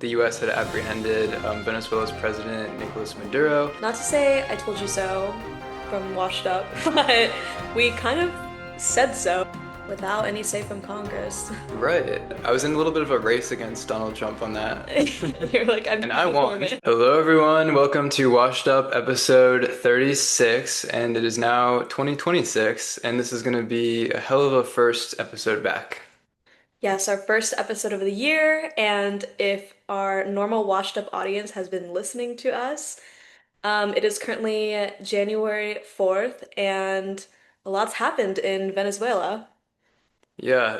The U.S. had apprehended Venezuela's president, Nicolas Maduro. Not to say I told you so from Washed Up, but we kind of said so without any say from Congress. Right. I was in a little bit of a race against Donald Trump on that. You're like, I'm And I for won. it. Hello, everyone. Welcome to Washed Up episode 36. And it is now 2026. And this is going to be a hell of a first episode back. Yes, our first episode of the year, and if our normal Washed Up audience has been listening to us, it is currently January 4th, and a lot's happened in Venezuela. Yeah,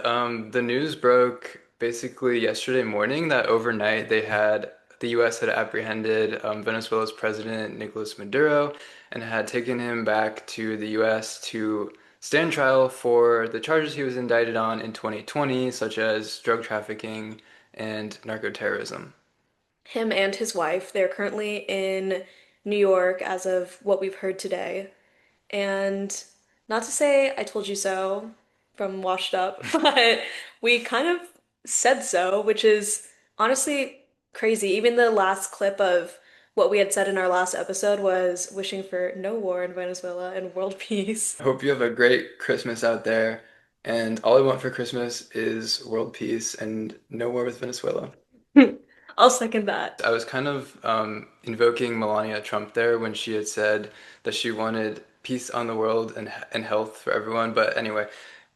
the news broke basically yesterday morning that overnight the U.S. had apprehended Venezuela's president Nicolas Maduro and had taken him back to the U.S. to stand trial for the charges he was indicted on in 2020, such as drug trafficking and narco-terrorism. Him and his wife, they're currently in New York as of what we've heard today. And not to say I told you so from Washed Up, but we kind of said so, which is honestly crazy. Even the last clip of what we had said in our last episode was wishing for no war in Venezuela and world peace. I hope you have a great Christmas out there, and all I want for Christmas is world peace and no war with Venezuela. I'll second that. I was kind of invoking Melania Trump there when she had said that she wanted peace on the world and health for everyone. But anyway,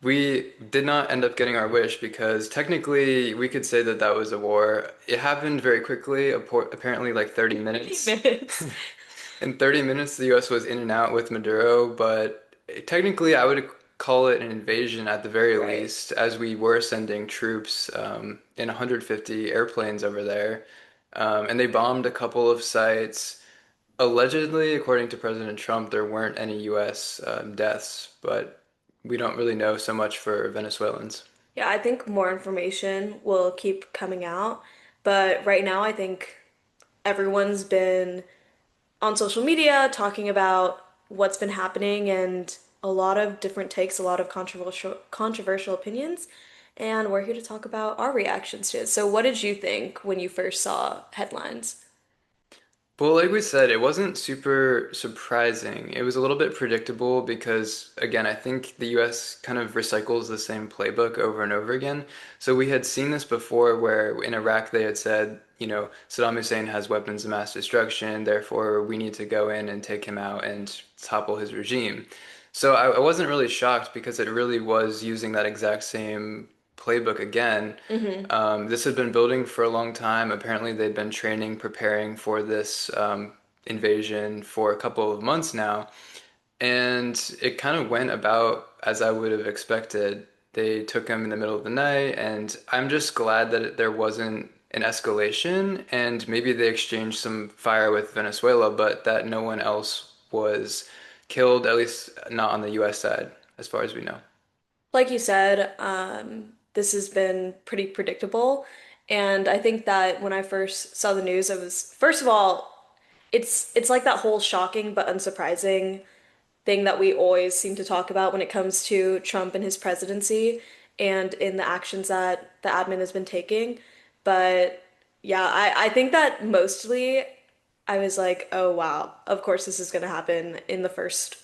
we did not end up getting our wish because technically we could say that that was a war. It happened very quickly, apparently like 30 30 minutes. minutes. In 30 minutes, the US was in and out with Maduro, but technically I would call it an invasion at the very Right. least, as we were sending troops in 150 airplanes over there. And they bombed a couple of sites. Allegedly, according to President Trump, there weren't any US deaths, but we don't really know so much for Venezuelans. Yeah, I think more information will keep coming out. But right now, I think everyone's been on social media talking about what's been happening and a lot of different takes, a lot of controversial opinions, and we're here to talk about our reactions to it. So what did you think when you first saw headlines? Well, like we said, it wasn't super surprising. It was a little bit predictable because, again, I think the US kind of recycles the same playbook over and over again. So we had seen this before where in Iraq they had said, Saddam Hussein has weapons of mass destruction, therefore we need to go in and take him out and topple his regime. So I wasn't really shocked because it really was using that exact same playbook again. Hmm. This had been building for a long time. Apparently, they'd been training, preparing for this invasion for a couple of months now, and it kind of went about as I would have expected. They took him in the middle of the night, and I'm just glad that there wasn't an escalation, and maybe they exchanged some fire with Venezuela, but that no one else was killed, at least not on the US side, as far as we know. Like you said, this has been pretty predictable. And I think that when I first saw the news, it was, first of all, it's like that whole shocking but unsurprising thing that we always seem to talk about when it comes to Trump and his presidency and in the actions that the admin has been taking. But yeah, I think that mostly I was like, oh wow, of course this is going to happen in the first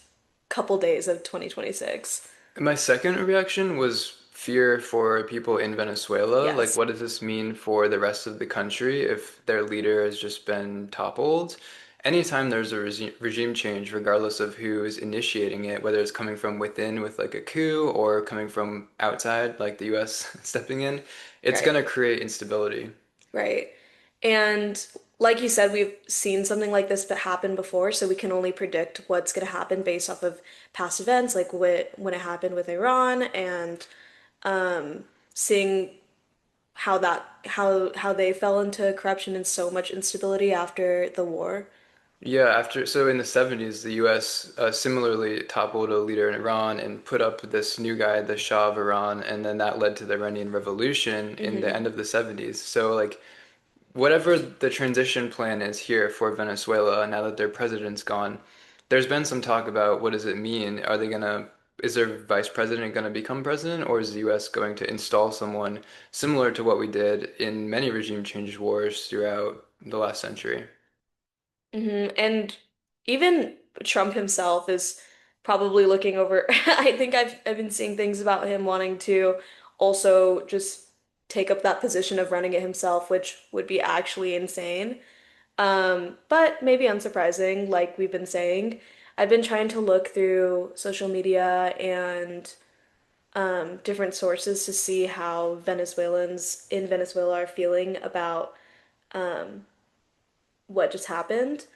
couple days of 2026. My second reaction was fear for people in Venezuela. Like, Yes. what does this mean for the rest of the country if their leader has just been toppled? Anytime there's a regime change, regardless of who is initiating it, whether it's coming from within with like a coup or coming from outside, like the US stepping in, it's Right. going to create instability. Right. And like you said, we've seen something like this happen before, so we can only predict what's going to happen based off of past events, like when it happened with Iran and seeing how they fell into corruption and so much instability after the war. Yeah, so in the 70s, the US similarly toppled a leader in Iran and put up this new guy, the Shah of Iran, and then that led to the Iranian Revolution in the Hmm. end of the 70s. So, like, whatever the transition plan is here for Venezuela now that their president's gone, there's been some talk about what does it mean? Are they gonna is their vice president going to become president, or is the U.S. going to install someone similar to what we did in many regime change wars throughout the last century? And even Trump himself is probably looking over. I think I've been seeing things about him wanting to also just take up that position of running it himself, which would be actually insane. But maybe unsurprising, like we've been saying. I've been trying to look through social media and different sources to see how Venezuelans in Venezuela are feeling about what just happened.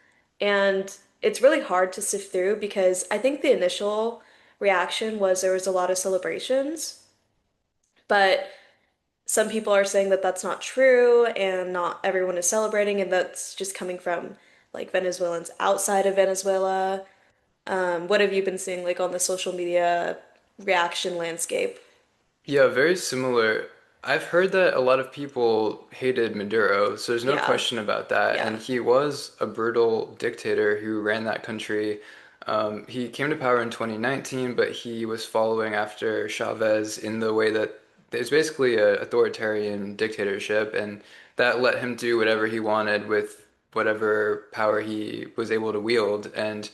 And it's really hard to sift through because I think the initial reaction was there was a lot of celebrations, but some people are saying that that's not true and not everyone is celebrating, and that's just coming from like Venezuelans outside of Venezuela. What have you been seeing like on the social media reaction landscape? Yeah, very similar. I've heard that a lot of people hated Maduro, so there's no Yeah, question about that. And yeah, he was a brutal dictator who ran that country. He came to power in 2019, but he was following after Chavez in the way that it's basically an authoritarian dictatorship, and that let him do whatever he wanted with whatever power he was able to wield. And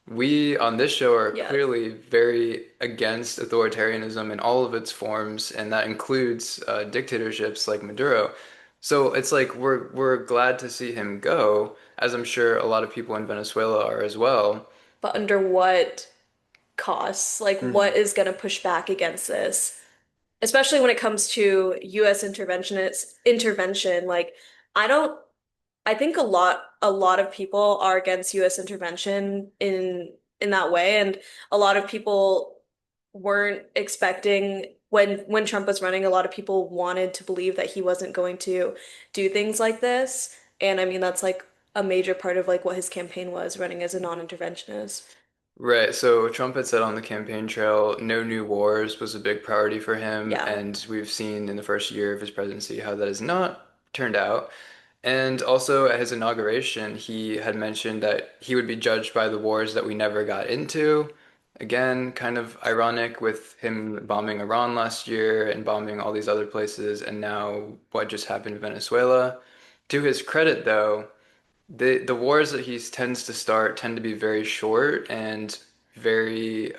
we on this show are yeah. clearly very against authoritarianism in all of its forms, and that includes dictatorships like Maduro. So it's like we're glad to see him go, as I'm sure a lot of people in Venezuela are as well. But under what costs? Like, what Mhm. is going to push back against this? Especially when it comes to US intervention. Like, I don't I think a lot of people are against US intervention in that way, and a lot of people weren't expecting when Trump was running, a lot of people wanted to believe that he wasn't going to do things like this. And I mean that's like a major part of like what his campaign was, running as a non-interventionist. Right. So Trump had said on the campaign trail, no new wars was a big priority for him. Yeah. And we've seen in the first year of his presidency how that has not turned out. And also at his inauguration, he had mentioned that he would be judged by the wars that we never got into. Again, kind of ironic with him bombing Iran last year and bombing all these other places, and now what just happened in Venezuela. To his credit, though, the wars that he tends to start tend to be very short and very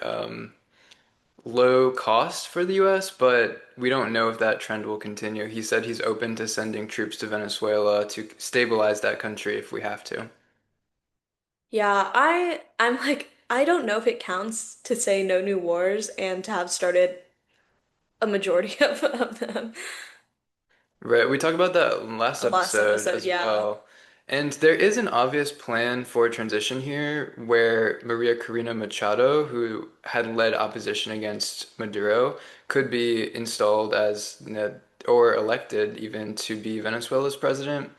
low cost for the US, but we don't know if that trend will continue. He said he's open to sending troops to Venezuela to stabilize that country if we have to. Yeah, I'm like I don't know if it counts to say no new wars and to have started a majority of them. Right, we talked about that in last Last episode episode, as yeah. well. And there is an obvious plan for transition here where Maria Corina Machado, who had led opposition against Maduro, could be installed as, or elected even to be Venezuela's president.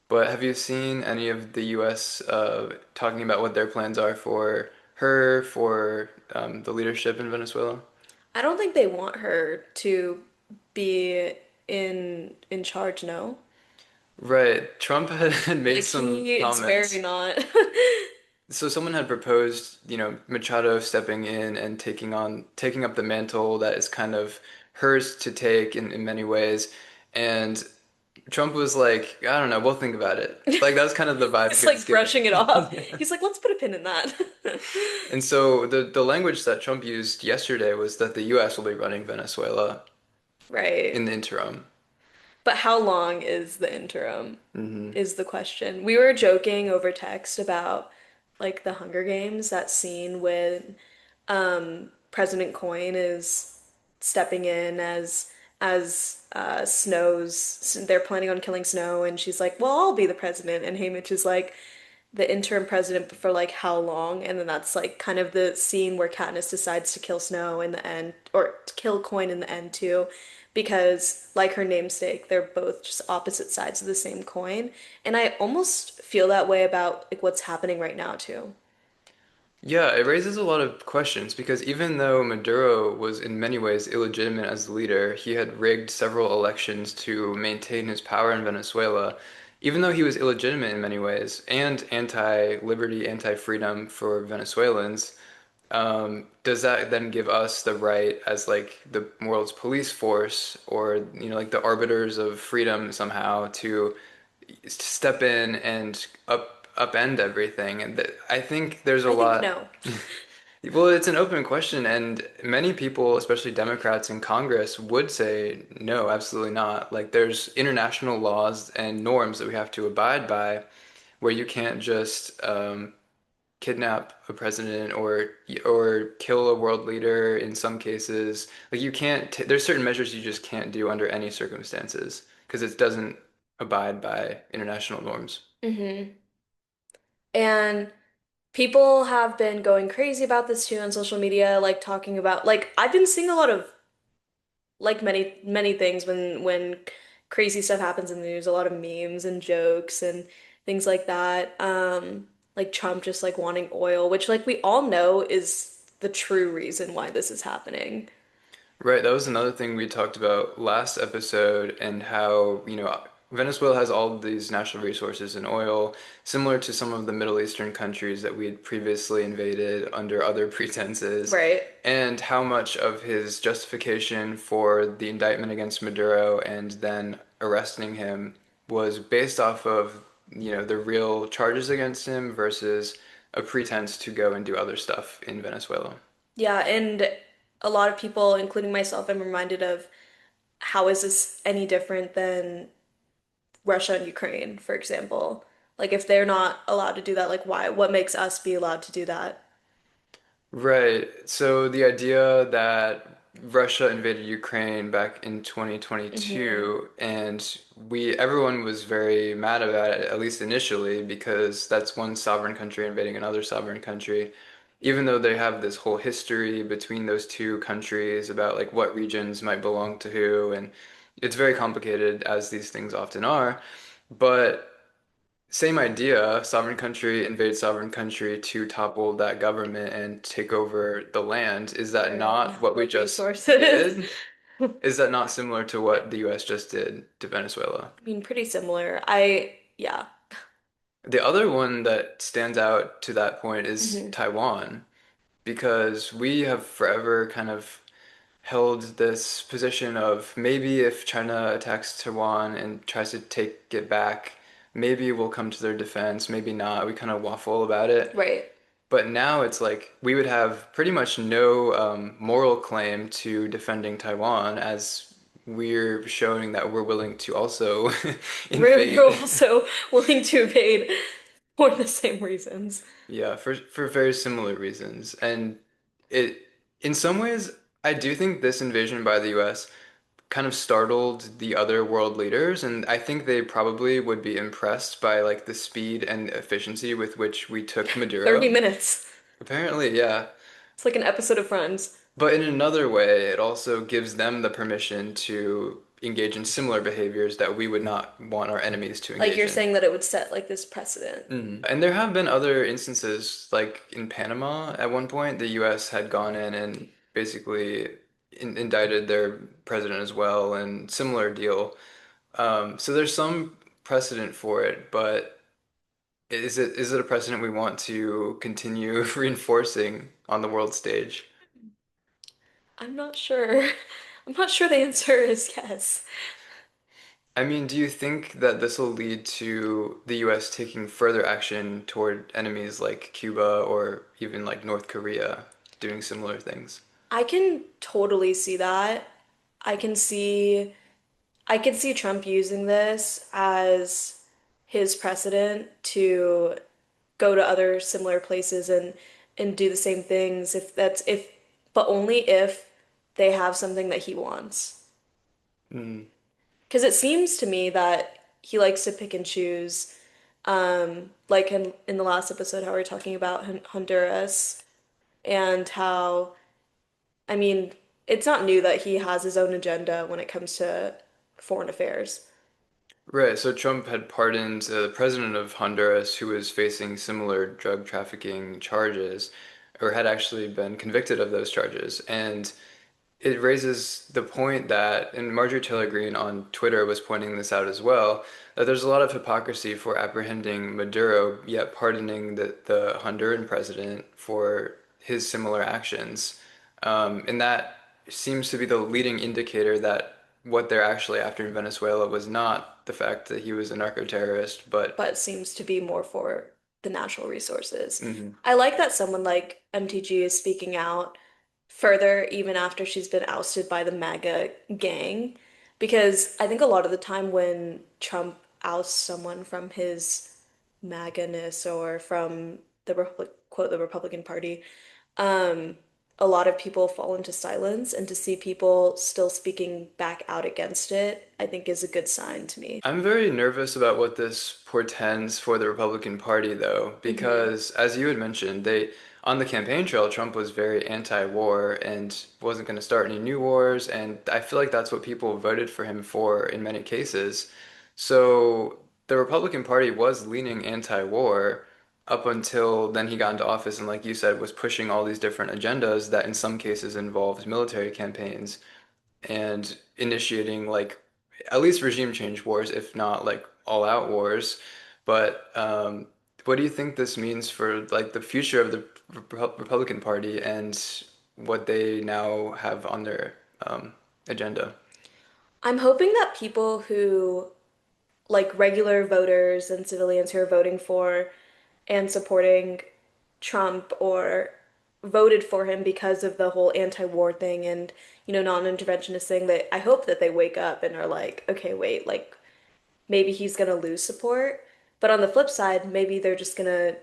But have you seen any of the US talking about what their plans are for her, for the leadership in Venezuela? I don't think they want her to be in charge, no. Right. Trump had made Like some it's very comments. not. So someone had proposed, Machado stepping in and taking up the mantle that is kind of hers to take in many ways. And Trump was like, I don't know, we'll think about it. Like that's kind of the vibe He's he was like giving. brushing it off. Yeah. He's like, let's put a pin in that. And so the language that Trump used yesterday was that the US will be running Venezuela Right. in the interim. But how long is the interim Hmm. is the question. We were joking over text about like the Hunger Games, that scene when President Coin is stepping in as Snow's they're planning on killing Snow and she's like, "Well, I'll be the president." And Haymitch is like the interim president for like how long? And then that's like kind of the scene where Katniss decides to kill Snow in the end, or to kill Coin in the end too, because like her namesake, they're both just opposite sides of the same coin. And I almost feel that way about like what's happening right now too. Yeah, it raises a lot of questions because even though Maduro was in many ways illegitimate as the leader, he had rigged several elections to maintain his power in Venezuela. Even though he was illegitimate in many ways and anti-liberty, anti-freedom for Venezuelans, does that then give us the right as like the world's police force or like the arbiters of freedom somehow to step in and upend everything? And I think there's a I think lot. no. Well, it's an open question, and many people, especially Democrats in Congress, would say no, absolutely not. Like, there's international laws and norms that we have to abide by, where you can't just kidnap a president or kill a world leader in some cases. Like, you can't t there's certain measures you just can't do under any circumstances because it doesn't abide by international norms. Hmm. And people have been going crazy about this too on social media, like talking about like I've been seeing a lot of like many things when crazy stuff happens in the news, a lot of memes and jokes and things like that. Like Trump just like wanting oil, which like we all know is the true reason why this is happening. Right, that was another thing we talked about last episode, and how, Venezuela has all of these natural resources and oil, similar to some of the Middle Eastern countries that we had previously invaded under other pretenses, Right. and how much of his justification for the indictment against Maduro and then arresting him was based off of, the real charges against him versus a pretense to go and do other stuff in Venezuela. Yeah, and a lot of people, including myself, I'm reminded of how is this any different than Russia and Ukraine, for example? Like if they're not allowed to do that, like why? What makes us be allowed to do that? Right. So the idea that Russia invaded Ukraine back in Hmm. 2022, and everyone was very mad about it, at least initially, because that's one sovereign country invading another sovereign country. Even though they have this whole history between those two countries about like what regions might belong to who, and it's very complicated, as these things often are. But same idea, sovereign country invade sovereign country to topple that government and take over the land. Is that Where we not have what we the just resources. did? Is that not similar to what the US just did to Venezuela? I mean, pretty similar. Yeah. The other one that stands out to that point is Hmm. Taiwan, because we have forever kind of held this position of maybe if China attacks Taiwan and tries to take it back, maybe we'll come to their defense, maybe not. We kind of waffle about it. Right. But now it's like we would have pretty much no moral claim to defending Taiwan, as we're showing that we're willing to also We're invade. also willing to evade for the same reasons. Yeah, for very similar reasons. And it in some ways, I do think this invasion by the US kind of startled the other world leaders, and I think they probably would be impressed by like the speed and efficiency with which we took 30 Maduro. minutes. Apparently, yeah. It's like an episode of Friends. But in another way, it also gives them the permission to engage in similar behaviors that we would not want our enemies to Like engage you're in. saying that it would set like this precedent. And there have been other instances, like in Panama, at one point, the US had gone in and basically indicted their president as well, and similar deal. So there's some precedent for it, but is it a precedent we want to continue reinforcing on the world stage? I'm not sure. I'm not sure the answer is yes. I mean, do you think that this will lead to the US taking further action toward enemies like Cuba or even like North Korea doing similar things? I can totally see that. I can see I could see Trump using this as his precedent to go to other similar places and do the same things if but only if they have something that he wants. Mm. Because it seems to me that he likes to pick and choose. Like in the last episode, how we were talking about Honduras and how, I mean, it's not new that he has his own agenda when it comes to foreign affairs. Right, so Trump had pardoned the president of Honduras who was facing similar drug trafficking charges, or had actually been convicted of those charges. And it raises the point that, and Marjorie Taylor Greene on Twitter was pointing this out as well, that there's a lot of hypocrisy for apprehending Maduro, yet pardoning the Honduran president for his similar actions. And that seems to be the leading indicator that what they're actually after in Venezuela was not the fact that he was a narco-terrorist, but but seems to be more for the natural resources. mhm. I like that someone like MTG is speaking out further even after she's been ousted by the MAGA gang, because I think a lot of the time when Trump ousts someone from his MAGA-ness or from the Republic, quote, the Republican Party, um, a lot of people fall into silence, and to see people still speaking back out against it, I think is a good sign to me. I'm very nervous about what this portends for the Republican Party, though, Hmm. because as you had mentioned, on the campaign trail, Trump was very anti-war and wasn't going to start any new wars, and I feel like that's what people voted for him for in many cases. So the Republican Party was leaning anti-war up until then he got into office and, like you said, was pushing all these different agendas that in some cases involved military campaigns and initiating like at least regime change wars, if not like all out wars. But what do you think this means for like the future of the Republican Party and what they now have on their agenda? I'm hoping that people who, like regular voters and civilians who are voting for and supporting Trump or voted for him because of the whole anti-war thing and, non-interventionist thing, that I hope that they wake up and are like, okay, wait, like maybe he's gonna lose support. But on the flip side, maybe they're just gonna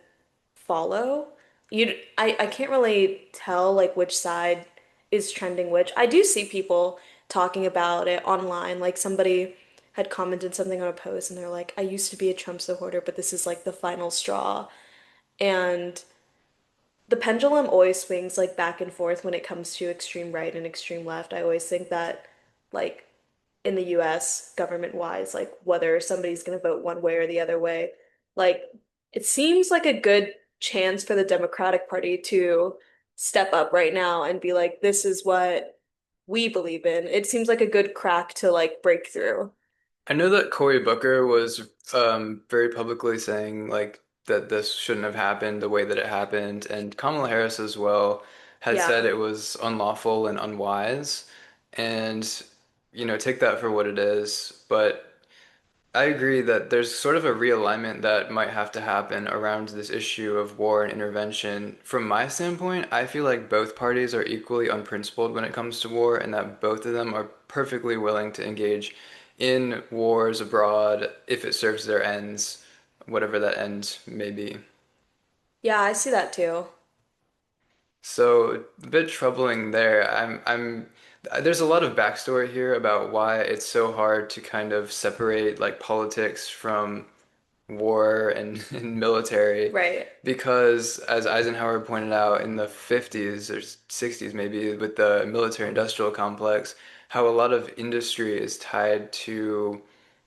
follow. I can't really tell like which side is trending which. I do see people talking about it online. Like somebody had commented something on a post and they're like, I used to be a Trump supporter, but this is like the final straw. And the pendulum always swings like back and forth when it comes to extreme right and extreme left. I always think that like in the US government wise, like whether somebody's going to vote one way or the other way. Like it seems like a good chance for the Democratic Party to step up right now and be like, this is what we believe in. It seems like a good crack to like break through. I know that Cory Booker was very publicly saying like that this shouldn't have happened the way that it happened, and Kamala Harris as well had said Yeah. it was unlawful and unwise, and take that for what it is. But I agree that there's sort of a realignment that might have to happen around this issue of war and intervention. From my standpoint, I feel like both parties are equally unprincipled when it comes to war, and that both of them are perfectly willing to engage in wars abroad if it serves their ends, whatever that end may be. Yeah, I see that too. So a bit troubling there. There's a lot of backstory here about why it's so hard to kind of separate like politics from war and military Right. because as Eisenhower pointed out in the 50s or 60s maybe with the military industrial complex, how a lot of industry is tied to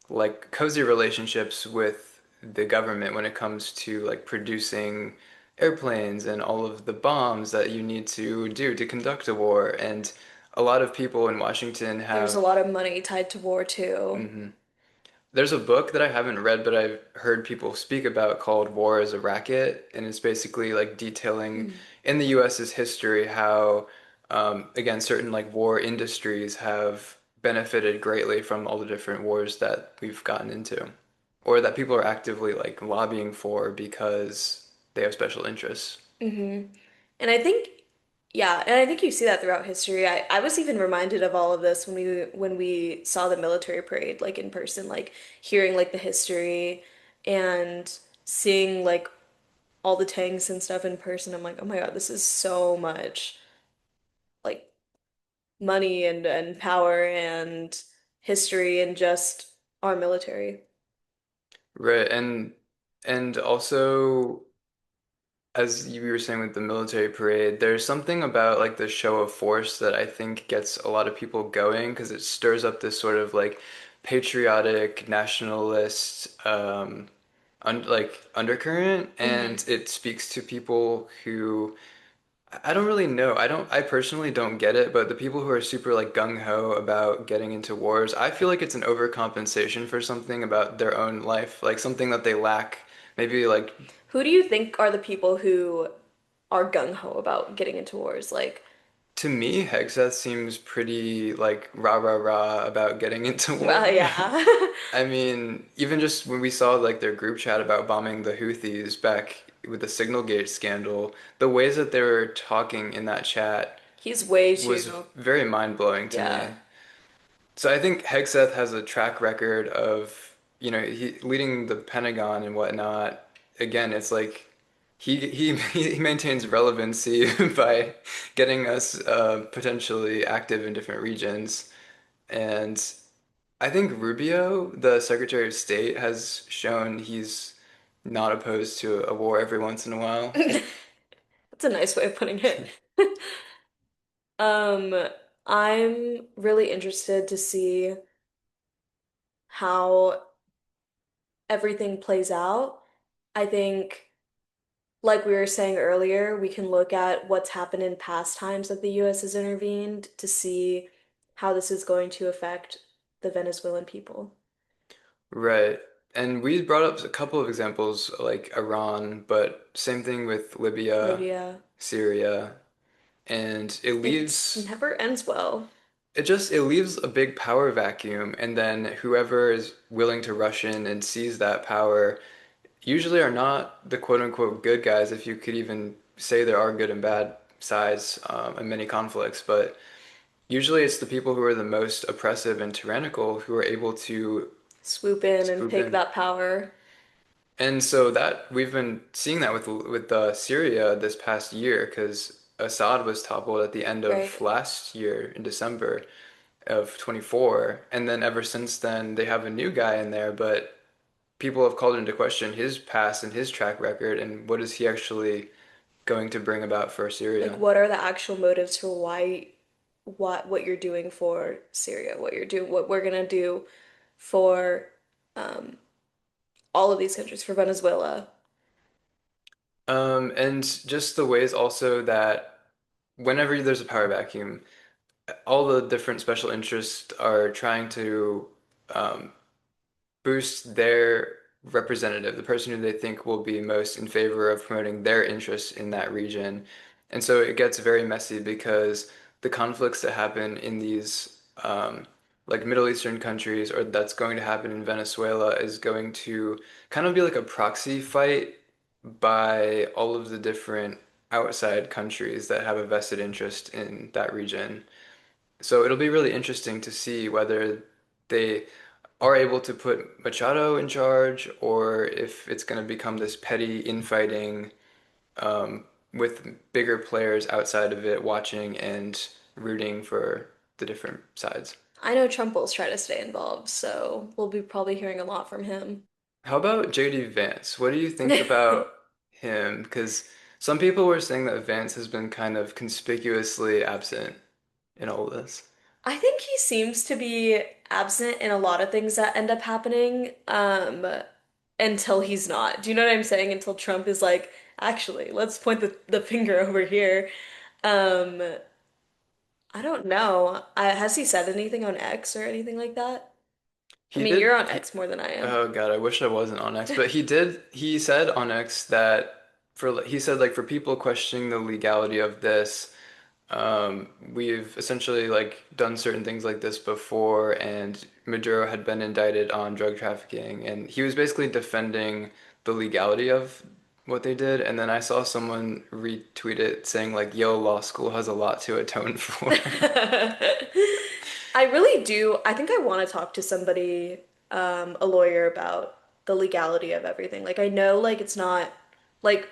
like cozy relationships with the government when it comes to like producing airplanes and all of the bombs that you need to do to conduct a war. And a lot of people in Washington There's a have lot of money tied to war too. mhm. There's a book that I haven't read, but I've heard people speak about called War as a Racket, and it's basically like detailing Mm. in the US's history how, again, certain like war industries have benefited greatly from all the different wars that we've gotten into, or that people are actively like lobbying for because they have special interests. Hmm. And I think, yeah, and I think you see that throughout history. I was even reminded of all of this when we saw the military parade, like in person, like hearing like the history and seeing like all the tanks and stuff in person. I'm like, oh my God, this is so much like money and power and history and just our military. Right, and also as you were saying with the military parade, there's something about like the show of force that I think gets a lot of people going because it stirs up this sort of like patriotic, nationalist, un like undercurrent, Hmm. and it speaks to people who I don't really know. I personally don't get it, but the people who are super like gung-ho about getting into wars, I feel like it's an overcompensation for something about their own life, like something that they lack. Maybe like Who do you think are the people who are gung-ho about getting into wars. Like, To me, Hegseth seems pretty like rah rah rah about getting into war. well, yeah. I mean, even just when we saw like their group chat about bombing the Houthis back with the Signalgate scandal, the ways that they were talking in that chat He's way was too, very mind-blowing to yeah. me. So I think Hegseth has a track record of, leading the Pentagon and whatnot. Again, it's like he maintains relevancy by getting us potentially active in different regions. And I think Rubio, the Secretary of State, has shown he's not opposed to a war every once in a while. That's a nice way of putting it. Um, I'm really interested to see how everything plays out. I think, like we were saying earlier, we can look at what's happened in past times that the US has intervened to see how this is going to affect the Venezuelan people. Right. And we brought up a couple of examples like Iran, but same thing with Libya, Libya. Syria, and It never ends well. it leaves a big power vacuum, and then whoever is willing to rush in and seize that power usually are not the quote unquote good guys, if you could even say there are good and bad sides in many conflicts, but usually it's the people who are the most oppressive and tyrannical who are able to Swoop in and swoop take in. that power, And so that we've been seeing that with Syria this past year because Assad was toppled at the end right? of last year in December of 24, and then ever since then they have a new guy in there, but people have called into question his past and his track record and what is he actually going to bring about for Like, Syria. what are the actual motives for why, what you're doing for Syria, what you're doing, what we're gonna do for um, all of these countries, for Venezuela, And just the ways also that whenever there's a power vacuum, all the different special interests are trying to um, boost their representative, the person who they think will be most in favor of promoting their interests in that region. And so it gets very messy because the conflicts that happen in these like Middle Eastern countries or that's going to happen in Venezuela is going to kind of be like a proxy fight by all of the different outside countries that have a vested interest in that region. So it'll be really interesting to see whether they are able to put Machado in charge or if it's going to become this petty infighting um, with bigger players outside of it watching and rooting for the different sides. I know Trump will try to stay involved, so we'll be probably hearing a lot from him. How about JD Vance? What do you think about him? Because some people were saying that Vance has been kind of conspicuously absent in all this. I think he seems to be absent in a lot of things that end up happening, until he's not. Do you know what I'm saying? Until Trump is like, actually, let's point the finger over here. Um, I don't know. Has he said anything on X or anything like that? I He mean, you're did. on X more than I am. Oh God, I wish I wasn't on X, but he did. He said on X that he said like for people questioning the legality of this, we've essentially like done certain things like this before, and Maduro had been indicted on drug trafficking, and he was basically defending the legality of what they did. And then I saw someone retweet it saying like, "Yo, law school has a lot to atone for." I really do. I think I want to talk to somebody, a lawyer about the legality of everything. Like I know like it's not like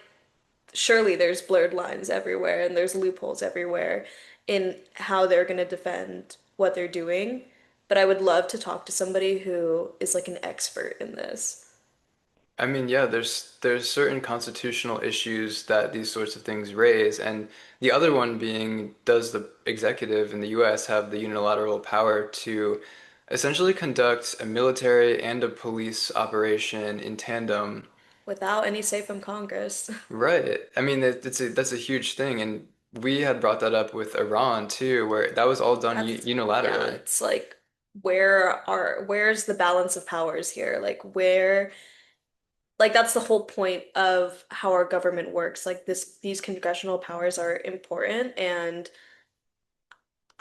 surely there's blurred lines everywhere and there's loopholes everywhere in how they're going to defend what they're doing, but I would love to talk to somebody who is like an expert in this I mean, yeah, there's certain constitutional issues that these sorts of things raise, and the other one being, does the executive in the US have the unilateral power to essentially conduct a military and a police operation in tandem? without any say from Congress. Right. I mean, that's a huge thing, and we had brought that up with Iran too, where that was all done Yeah, unilaterally. it's like where's the balance of powers here? Like like that's the whole point of how our government works. Like these congressional powers are important, and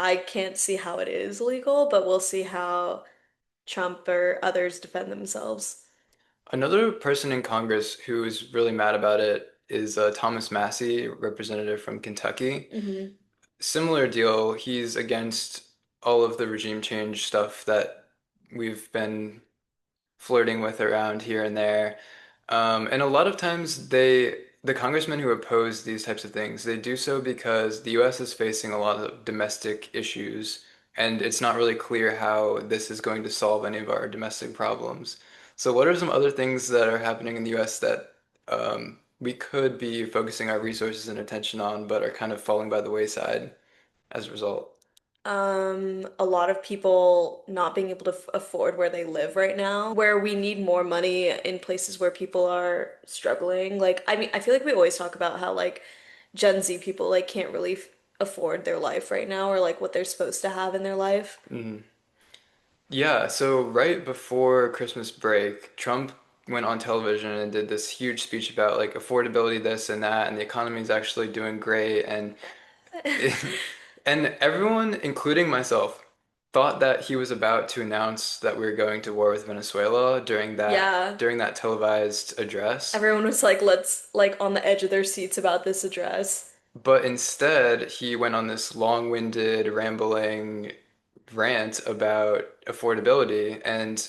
I can't see how it is legal, but we'll see how Trump or others defend themselves. Another person in Congress who is really mad about it is Thomas Massey, representative from Kentucky. Hmm. Similar deal. He's against all of the regime change stuff that we've been flirting with around here and there. And a lot of times the congressmen who oppose these types of things, they do so because the US is facing a lot of domestic issues, and it's not really clear how this is going to solve any of our domestic problems. So what are some other things that are happening in the US that we could be focusing our resources and attention on, but are kind of falling by the wayside as a result? A lot of people not being able to afford where they live right now, where we need more money in places where people are struggling. Like, I mean, I feel like we always talk about how like Gen Z people like can't really afford their life right now or like what they're supposed to have in their life. Mhm. Yeah, so right before Christmas break, Trump went on television and did this huge speech about like affordability, this and that, and the economy is actually doing great. And and everyone, including myself, thought that he was about to announce that we were going to war with Venezuela Yeah. during that televised address. Everyone was like, let's like on the edge of their seats about this address. But instead, he went on this long-winded, rambling rant about affordability. And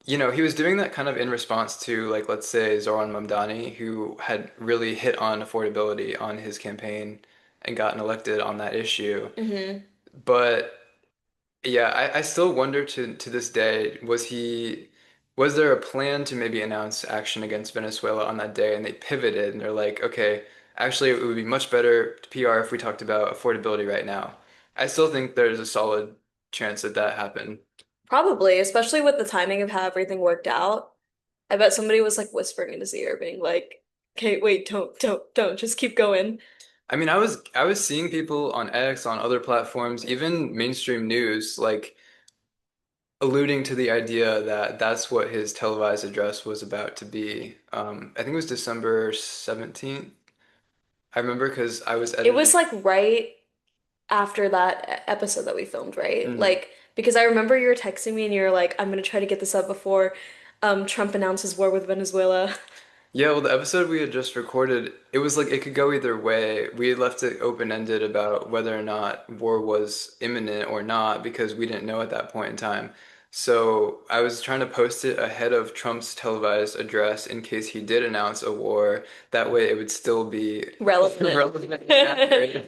he was doing that kind of in response to, like, let's say Zoran Mamdani, who had really hit on affordability on his campaign and gotten elected on that issue. Hmm. But yeah, I still wonder to this day, was there a plan to maybe announce action against Venezuela on that day and they pivoted and they're like, okay, actually it would be much better PR if we talked about affordability right now. I still think there's a solid chance that that happened. Probably, especially with the timing of how everything worked out. I bet somebody was like whispering in his ear, being like, "Okay, wait, don't, just keep going." I mean, I was seeing people on X, on other platforms, even mainstream news, like alluding to the idea that that's what his televised address was about to be. I think it was December 17th. I remember because I was It was editing. like right after that episode that we filmed, right? Mhm. Like because I remember you were texting me and you were like, "I'm gonna try to get this up before Trump announces war with Venezuela." Yeah, well, the episode we had just recorded, it was like it could go either way. We had left it open-ended about whether or not war was imminent or not because we didn't know at that point in time. So I was trying to post it ahead of Trump's televised address in case he did announce a war. That way it would still be Relevant. relevant and accurate.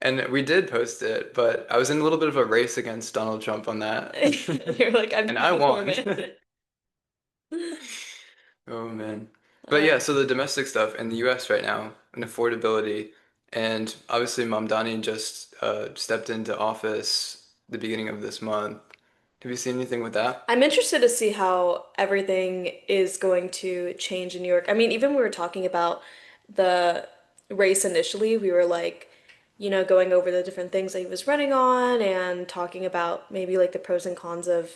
And we did post it, but I was in a little bit of a race against Donald Trump on that. You're like, I'm And trying I to form won. it. Oh man. But Uh, yeah, so the domestic stuff in the US right now and affordability, and obviously Mamdani just stepped into office the beginning of this month. Have you seen anything with that? I'm interested to see how everything is going to change in New York. I mean, even we were talking about the race initially, we were like, going over the different things that he was running on and talking about maybe like the pros and cons of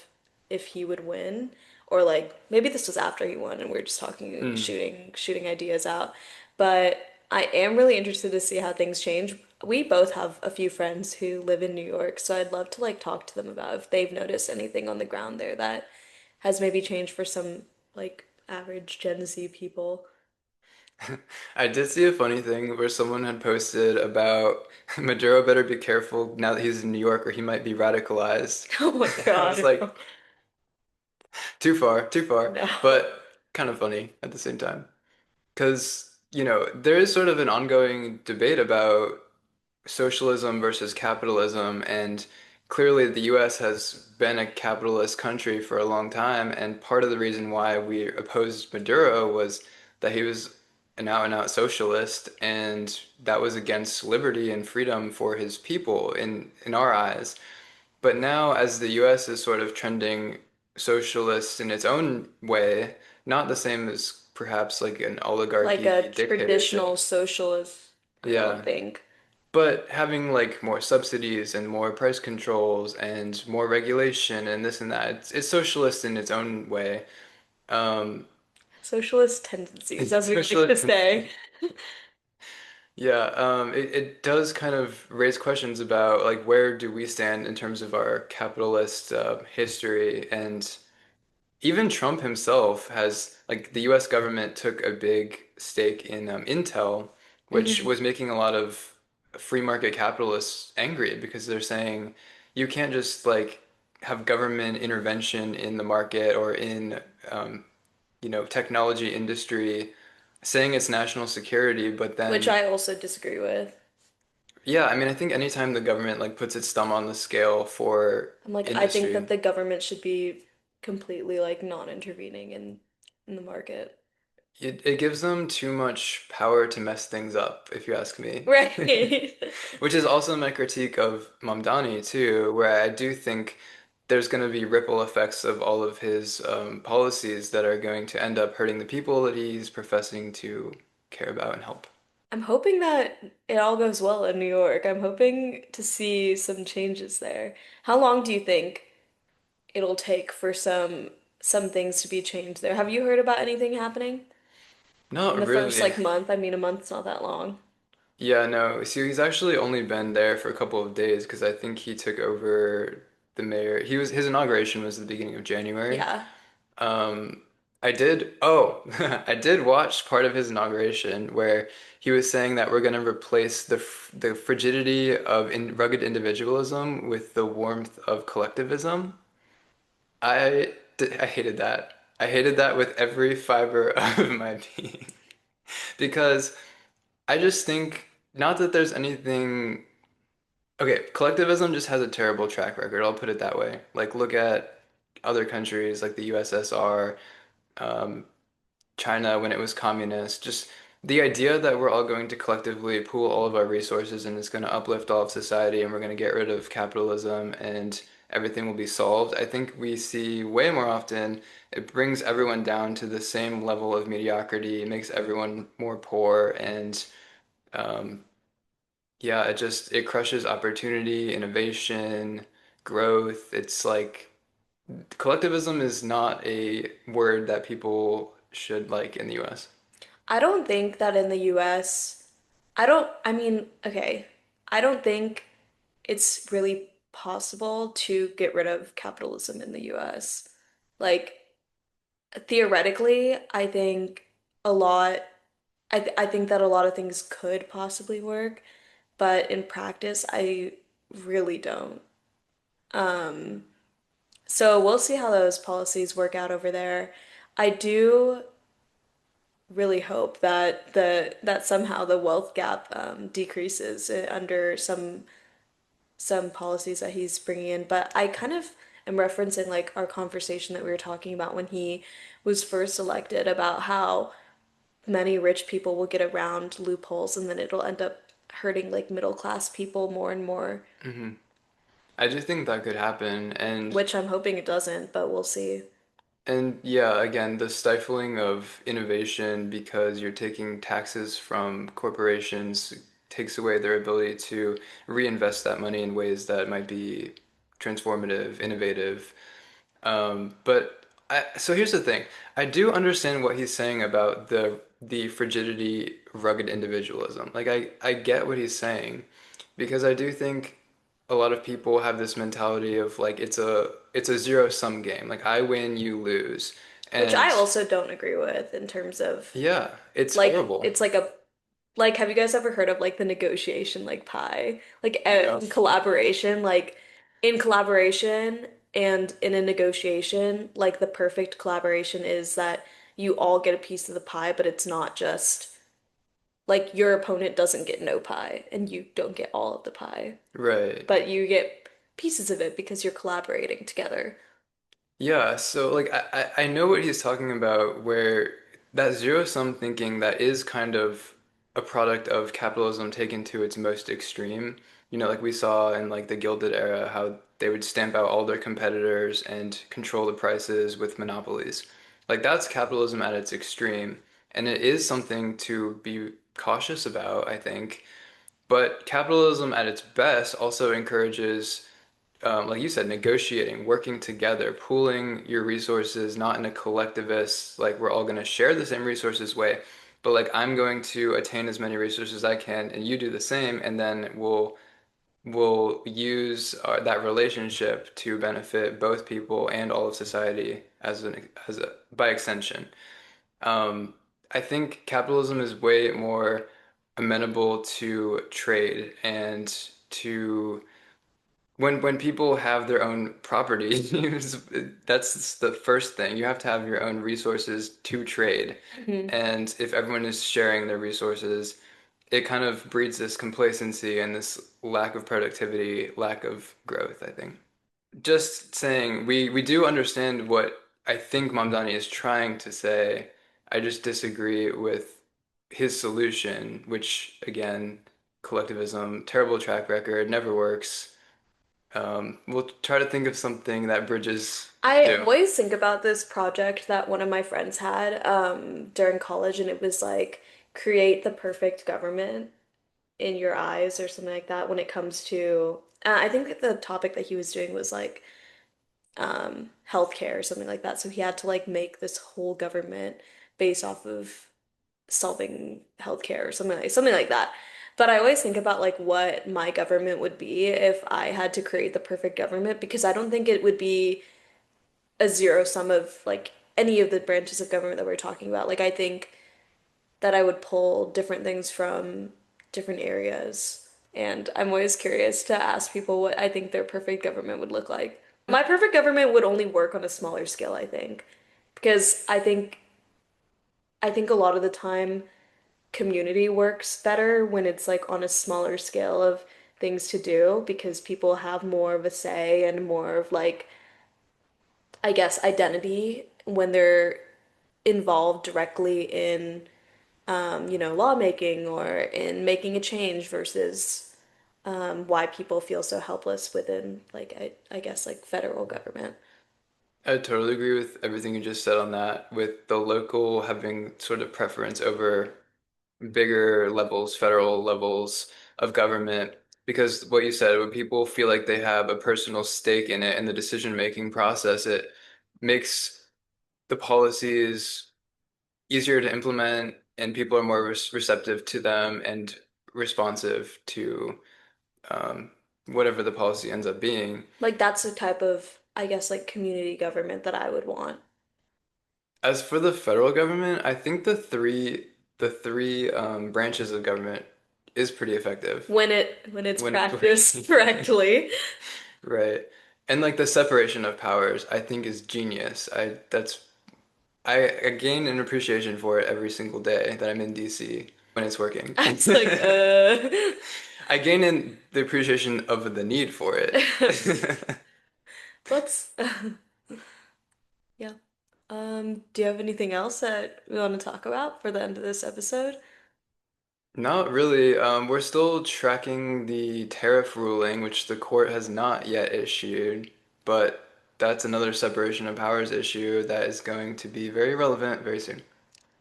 if he would win, or like maybe this was after he won and we are just talking, Mm. shooting ideas out. But I am really interested to see how things change. We both have a few friends who live in New York, so I'd love to like talk to them about if they've noticed anything on the ground there that has maybe changed for some like average Gen Z people. I did see a funny thing where someone had posted about Maduro better be careful now that he's in New York or he might be radicalized. Oh my I was God. like, too far, No. but kind of funny at the same time. Because, there is sort of an ongoing debate about socialism versus capitalism, and clearly the US has been a capitalist country for a long time, and part of the reason why we opposed Maduro was that he was an out and out socialist, and that was against liberty and freedom for his people in our eyes. But now, as the US is sort of trending socialist in its own way, not the same as perhaps like an Like a oligarchy traditional dictatorship. socialist, I don't Yeah. think. But having like more subsidies and more price controls and more regulation and this and that, it's socialist in its own way. Um, Socialist tendencies, as we like to Socialist. say. Yeah, it does kind of raise questions about like where do we stand in terms of our capitalist history, and even Trump himself has like the U.S. government took a big stake in Intel, which Mhm. was making a lot of free market capitalists angry because they're saying you can't just like have government intervention in the market or in um, technology industry saying it's national security, but Which then I also disagree with. yeah, I mean, I think anytime the government like puts its thumb on the scale for I'm like, I think that industry, the government should be completely like non-intervening in the market. it gives them too much power to mess things up, if you ask me. Right. Which is also my critique of Mamdani too, where I do think there's going to be ripple effects of all of his policies that are going to end up hurting the people that he's professing to care about and help. I'm hoping that it all goes well in New York. I'm hoping to see some changes there. How long do you think it'll take for some things to be changed there? Have you heard about anything happening in Not the first really. like month? I mean, a month's not that long. Yeah, no. See, he's actually only been there for a couple of days because I think he took over the mayor. His inauguration was the beginning of January. Yeah. Um, oh, I did watch part of his inauguration where he was saying that we're going to replace the frigidity of rugged individualism with the warmth of collectivism. I hated that. I hated that with every fiber of my being because I just think not that there's anything. Okay, collectivism just has a terrible track record. I'll put it that way. Like, look at other countries like the USSR, um, China when it was communist. Just the idea that we're all going to collectively pool all of our resources and it's going to uplift all of society and we're going to get rid of capitalism and everything will be solved. I think we see way more often it brings everyone down to the same level of mediocrity, it makes everyone more poor, and um, yeah, it crushes opportunity, innovation, growth. It's like collectivism is not a word that people should like in the US. I don't think that in the US, I mean, okay, I don't think it's really possible to get rid of capitalism in the US. Like, theoretically, I think a lot, I think that a lot of things could possibly work, but in practice, I really don't. Um, so we'll see how those policies work out over there. I do really hope that that somehow the wealth gap decreases under some policies that he's bringing in. But I kind of am referencing like our conversation that we were talking about when he was first elected about how many rich people will get around loopholes and then it'll end up hurting like middle class people more and more, hmm I do think that could happen, which I'm hoping it doesn't, but we'll see. and yeah, again, the stifling of innovation because you're taking taxes from corporations takes away their ability to reinvest that money in ways that might be transformative, innovative. So here's the thing. I do understand what he's saying about the frigidity, rugged individualism. Like I get what he's saying because I do think a lot of people have this mentality of like it's a zero sum game. Like I win, you lose. Which And I also don't agree with in terms of yeah, it's like horrible. it's like a like have you guys ever heard of like the negotiation like pie? Like No. collaboration, like in collaboration and in a negotiation, like the perfect collaboration is that you all get a piece of the pie, but it's not just like your opponent doesn't get no pie and you don't get all of the pie, Right. but you get pieces of it because you're collaborating together. Yeah, so like I know what he's talking about where that zero sum thinking that is kind of a product of capitalism taken to its most extreme. Like we saw in like the Gilded Era how they would stamp out all their competitors and control the prices with monopolies. Like that's capitalism at its extreme. And it is something to be cautious about, I think. But capitalism at its best also encourages like you said, negotiating, working together, pooling your resources, not in a collectivist, like we're all going to share the same resources way, but like I'm going to attain as many resources as I can, and you do the same, and then we'll use that relationship to benefit both people and all of society as a by extension. Um, I think capitalism is way more amenable to trade and to when people have their own property, that's the first thing. You have to have your own resources to trade. Mhm. And if everyone is sharing their resources, it kind of breeds this complacency and this lack of productivity, lack of growth, I think. Just saying, we do understand what I think Mamdani is trying to say. I just disagree with his solution, which again, collectivism, terrible track record, never works. We'll try to think of something that bridges the I two. always think about this project that one of my friends had during college, and it was like create the perfect government in your eyes or something like that when it comes to I think that the topic that he was doing was like healthcare or something like that. So he had to like make this whole government based off of solving healthcare or something like that. But I always think about like what my government would be if I had to create the perfect government because I don't think it would be a zero sum of like any of the branches of government that we're talking about. Like I think that I would pull different things from different areas. And I'm always curious to ask people what I think their perfect government would look like. My perfect government would only work on a smaller scale, I think, because I think a lot of the time community works better when it's like on a smaller scale of things to do because people have more of a say and more of like, I guess, identity when they're involved directly in lawmaking or in making a change versus why people feel so helpless within, like, I guess, like federal government. I totally agree with everything you just said on that, with the local having sort of preference over bigger levels, federal levels of government. Because what you said, when people feel like they have a personal stake in it and the decision-making process, it makes the policies easier to implement and people are more receptive to them and responsive to um, whatever the policy ends up being. Like, that's the type of, I guess, like community government that I would want As for the federal government, I think the three branches of government is pretty effective. when it's When practiced correctly. right. And like the separation of powers, I think is genius. I gain an appreciation for it every single day that I'm in DC when it's working. It's like, I gain in the appreciation of the need for it. let's, yeah. Do you have anything else that we want to talk about for the end of this episode? Not really. We're still tracking the tariff ruling, which the court has not yet issued, but that's another separation of powers issue that is going to be very relevant very soon.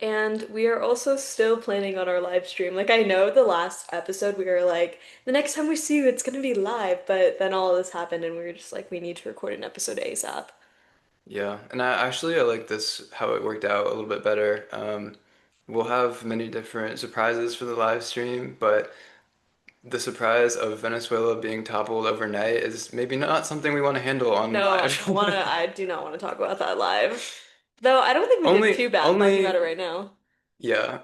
And we are also still planning on our live stream. Like, I know the last episode we were like, the next time we see you, it's gonna be live, but then all of this happened and we were just like, we need to record an episode ASAP. Yeah, and I like this how it worked out a little bit better. We'll have many different surprises for the live stream, but the surprise of Venezuela being toppled overnight is maybe not something we want to handle on No, I live. don't wanna, I do not want to talk about that live. Though I don't think we did Only, too bad talking about it only, right now. yeah.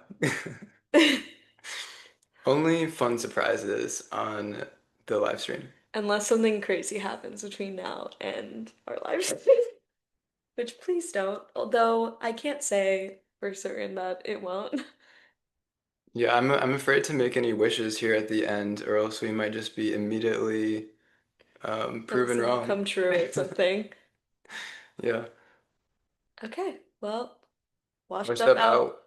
Only fun surprises on the live stream. Unless something crazy happens between now and our live stream. Which please don't. Although I can't say for certain that it won't. Yeah, I'm afraid to make any wishes here at the end, or else we might just be immediately Have proven something wrong. come true or something. Yeah. Okay, well, washed First up up out. out.